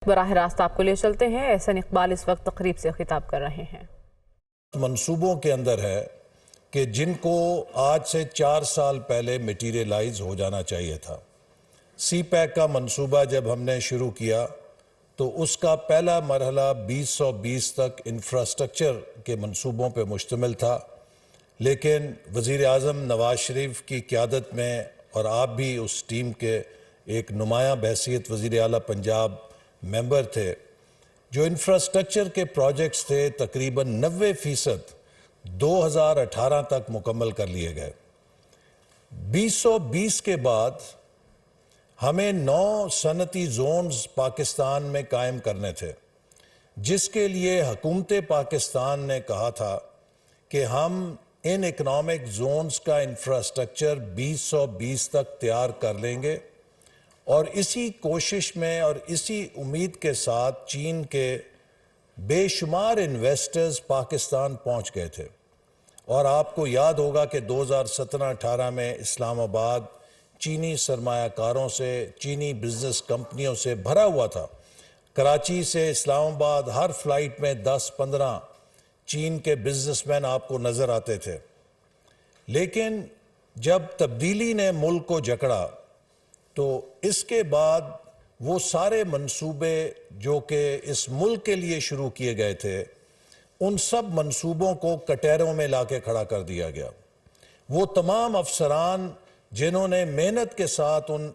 براہ راست آپ کو لے چلتے ہیں۔ احسن اقبال اس وقت تقریب سے خطاب کر رہے ہیں۔ منصوبوں کے اندر ہے کہ جن کو آج سے 4 سال پہلے میٹیریلائز ہو جانا چاہیے تھا۔ سی پیک کا منصوبہ جب ہم نے شروع کیا تو اس کا پہلا مرحلہ 2020 تک انفراسٹرکچر کے منصوبوں پہ مشتمل تھا، لیکن وزیر اعظم نواز شریف کی قیادت میں اور آپ بھی اس ٹیم کے ایک نمایاں بحیثیت وزیر اعلیٰ پنجاب ممبر تھے، جو انفراسٹرکچر کے پروجیکٹس تھے تقریباً 90% 2018 تک مکمل کر لیے گئے۔ 2020 کے بعد ہمیں 9 صنعتی زونز پاکستان میں قائم کرنے تھے، جس کے لیے حکومت پاکستان نے کہا تھا کہ ہم ان اکنامک زونز کا انفراسٹرکچر 2020 تک تیار کر لیں گے، اور اسی کوشش میں اور اسی امید کے ساتھ چین کے بے شمار انویسٹرز پاکستان پہنچ گئے تھے۔ اور آپ کو یاد ہوگا کہ 2017-18 میں اسلام آباد چینی سرمایہ کاروں سے، چینی بزنس کمپنیوں سے بھرا ہوا تھا۔ کراچی سے اسلام آباد ہر فلائٹ میں 10-15 چین کے بزنس مین آپ کو نظر آتے تھے۔ لیکن جب تبدیلی نے ملک کو جکڑا تو اس کے بعد وہ سارے منصوبے جو کہ اس ملک کے لیے شروع کیے گئے تھے، ان سب منصوبوں کو کٹہروں میں لا کے کھڑا کر دیا گیا۔ وہ تمام افسران جنہوں نے محنت کے ساتھ ان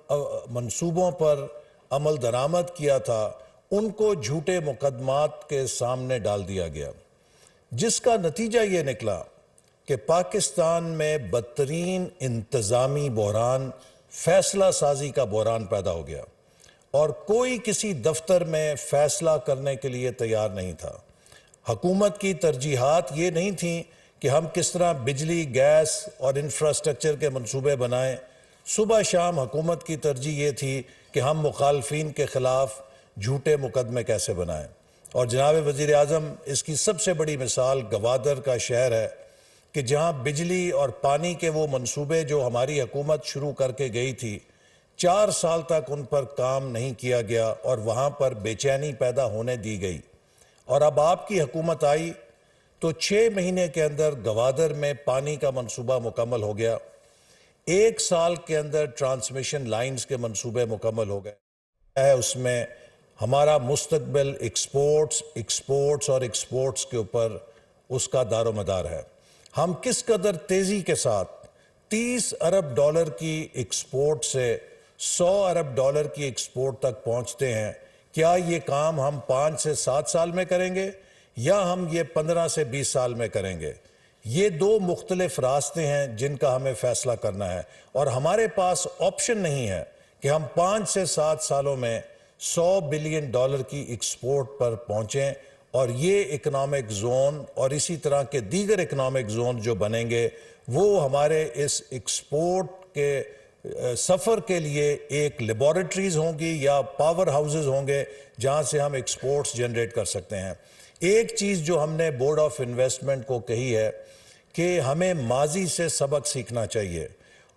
منصوبوں پر عمل درآمد کیا تھا، ان کو جھوٹے مقدمات کے سامنے ڈال دیا گیا، جس کا نتیجہ یہ نکلا کہ پاکستان میں بدترین انتظامی بحران، فیصلہ سازی کا بحران پیدا ہو گیا، اور کوئی کسی دفتر میں فیصلہ کرنے کے لیے تیار نہیں تھا۔ حکومت کی ترجیحات یہ نہیں تھیں کہ ہم کس طرح بجلی، گیس اور انفراسٹرکچر کے منصوبے بنائیں۔ صبح شام حکومت کی ترجیح یہ تھی کہ ہم مخالفین کے خلاف جھوٹے مقدمے کیسے بنائیں۔ اور جناب وزیر اعظم، اس کی سب سے بڑی مثال گوادر کا شہر ہے کہ جہاں بجلی اور پانی کے وہ منصوبے جو ہماری حکومت شروع کر کے گئی تھی، 4 سال تک ان پر کام نہیں کیا گیا اور وہاں پر بے چینی پیدا ہونے دی گئی۔ اور اب آپ کی حکومت آئی تو 6 مہینے کے اندر گوادر میں پانی کا منصوبہ مکمل ہو گیا، 1 سال کے اندر ٹرانسمیشن لائنز کے منصوبے مکمل ہو گئے۔ اس میں ہمارا مستقبل ایکسپورٹس اور ایکسپورٹس کے اوپر اس کا دار و مدار ہے۔ ہم کس قدر تیزی کے ساتھ 30 ارب ڈالر کی ایکسپورٹ سے 100 ارب ڈالر کی ایکسپورٹ تک پہنچتے ہیں، کیا یہ کام ہم 5 سے 7 سال میں کریں گے یا ہم یہ 15 سے 20 سال میں کریں گے؟ یہ 2 مختلف راستے ہیں جن کا ہمیں فیصلہ کرنا ہے، اور ہمارے پاس آپشن نہیں ہے کہ ہم 5 سے 7 سالوں میں 100 بلین ڈالر کی ایکسپورٹ پر پہنچیں، اور یہ اکنامک زون اور اسی طرح کے دیگر اکنامک زون جو بنیں گے وہ ہمارے اس ایکسپورٹ کے سفر کے لیے ایک لیبارٹریز ہوں گی یا پاور ہاؤسز ہوں گے جہاں سے ہم ایکسپورٹس جنریٹ کر سکتے ہیں۔ ایک چیز جو ہم نے بورڈ آف انویسٹمنٹ کو کہی ہے کہ ہمیں ماضی سے سبق سیکھنا چاہیے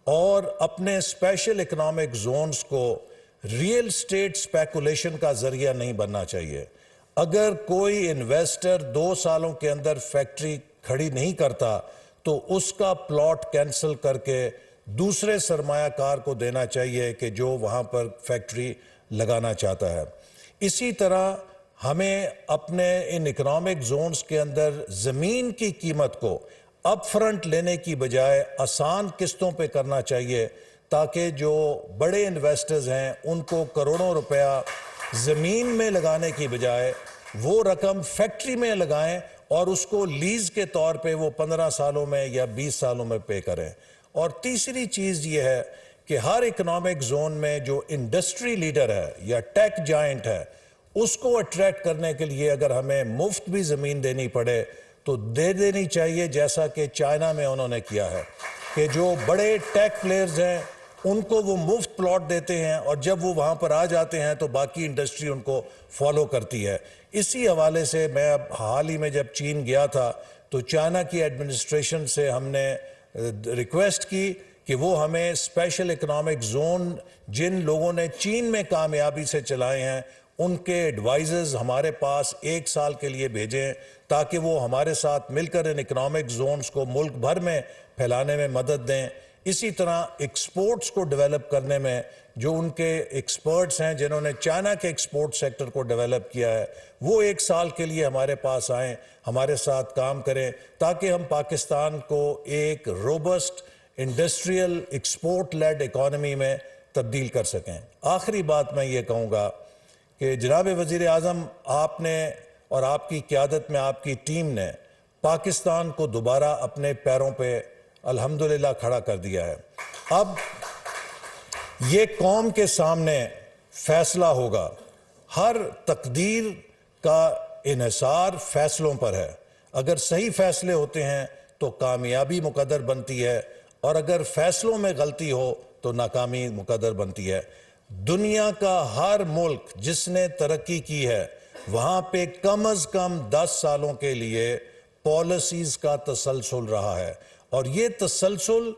اور اپنے اسپیشل اکنامک زونز کو ریئل اسٹیٹ اسپیکولیشن کا ذریعہ نہیں بننا چاہیے۔ اگر کوئی انویسٹر 2 سالوں کے اندر فیکٹری کھڑی نہیں کرتا تو اس کا پلاٹ کینسل کر کے دوسرے سرمایہ کار کو دینا چاہیے کہ جو وہاں پر فیکٹری لگانا چاہتا ہے۔ اسی طرح ہمیں اپنے ان اکنامک زونز کے اندر زمین کی قیمت کو اپ فرنٹ لینے کی بجائے آسان قسطوں پہ کرنا چاہیے، تاکہ جو بڑے انویسٹرز ہیں ان کو کروڑوں روپیہ زمین میں لگانے کی بجائے وہ رقم فیکٹری میں لگائیں اور اس کو لیز کے طور پہ وہ 15 سالوں میں یا 20 سالوں میں پے کریں۔ اور تیسری چیز یہ ہے کہ ہر اکنامک زون میں جو انڈسٹری لیڈر ہے یا ٹیک جائنٹ ہے، اس کو اٹریکٹ کرنے کے لیے اگر ہمیں مفت بھی زمین دینی پڑے تو دے دینی چاہیے، جیسا کہ چائنا میں انہوں نے کیا ہے کہ جو بڑے ٹیک پلیئرز ہیں ان کو وہ مفت پلاٹ دیتے ہیں، اور جب وہ وہاں پر آ جاتے ہیں تو باقی انڈسٹری ان کو فالو کرتی ہے۔ اسی حوالے سے میں اب حال ہی میں جب چین گیا تھا تو چائنا کی ایڈمنسٹریشن سے ہم نے ریکویسٹ کی کہ وہ ہمیں اسپیشل اکنامک زون جن لوگوں نے چین میں کامیابی سے چلائے ہیں ان کے ایڈوائزرز ہمارے پاس 1 سال کے لیے بھیجیں تاکہ وہ ہمارے ساتھ مل کر ان اکنامک زونز کو ملک بھر میں پھیلانے میں مدد دیں. اسی طرح ایکسپورٹس کو ڈیولپ کرنے میں جو ان کے ایکسپرٹس ہیں جنہوں نے چائنا کے ایکسپورٹ سیکٹر کو ڈیولپ کیا ہے وہ 1 سال کے لیے ہمارے پاس آئیں, ہمارے ساتھ کام کریں تاکہ ہم پاکستان کو ایک robust industrial export led economy میں تبدیل کر سکیں. آخری بات میں یہ کہوں گا کہ جناب وزیر اعظم, آپ نے اور آپ کی قیادت میں آپ کی ٹیم نے پاکستان کو دوبارہ اپنے پیروں پہ الحمدللہ کھڑا کر دیا ہے. اب یہ قوم کے سامنے فیصلہ ہوگا. ہر تقدیر کا انحصار فیصلوں پر ہے. اگر صحیح فیصلے ہوتے ہیں تو کامیابی مقدر بنتی ہے, اور اگر فیصلوں میں غلطی ہو تو ناکامی مقدر بنتی ہے. دنیا کا ہر ملک جس نے ترقی کی ہے وہاں پہ کم از کم 10 سالوں کے لیے پالیسیز کا تسلسل رہا ہے, اور یہ تسلسل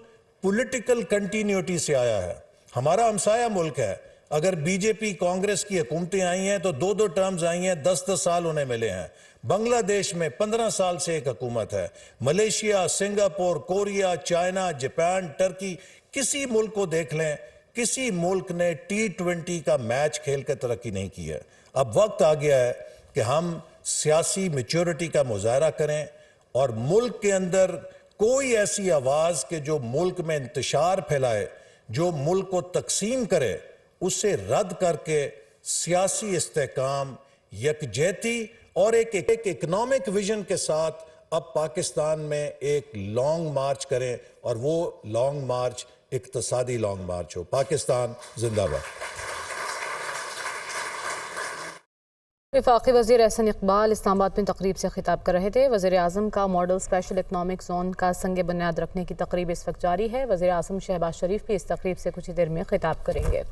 پولیٹیکل کنٹینیوٹی سے آیا ہے. ہمارا ہمسایہ ملک ہے, اگر بی جے پی کانگریس کی حکومتیں آئی ہیں تو 2 ٹرمز آئی ہیں, 10 سال انہیں ملے ہیں. بنگلہ دیش میں 15 سال سے ایک حکومت ہے. Malaysia, Singapore, Korea, China, Japan, Turkey, کسی ملک کو دیکھ لیں, کسی ملک نے T20 کا میچ کھیل کے ترقی نہیں کی ہے. اب وقت آ گیا ہے کہ ہم سیاسی میچورٹی کا مظاہرہ کریں اور ملک کے اندر کوئی ایسی آواز کہ جو ملک میں انتشار پھیلائے, جو ملک کو تقسیم کرے, اسے رد کر کے سیاسی استحکام, یکجہتی اور ایک اکنامک ویژن کے ساتھ اب پاکستان میں ایک لانگ مارچ کریں, اور وہ لانگ مارچ اقتصادی لانگ مارچ ہو. پاکستان زندہ باد. وفاقی وزیر احسن اقبال اسلام آباد میں تقریب سے خطاب کر رہے تھے. وزیر اعظم کا ماڈل اسپیشل اکنامک زون کا سنگ بنیاد رکھنے کی تقریب اس وقت جاری ہے. وزیر اعظم شہباز شریف بھی اس تقریب سے کچھ ہی دیر میں خطاب کریں گے.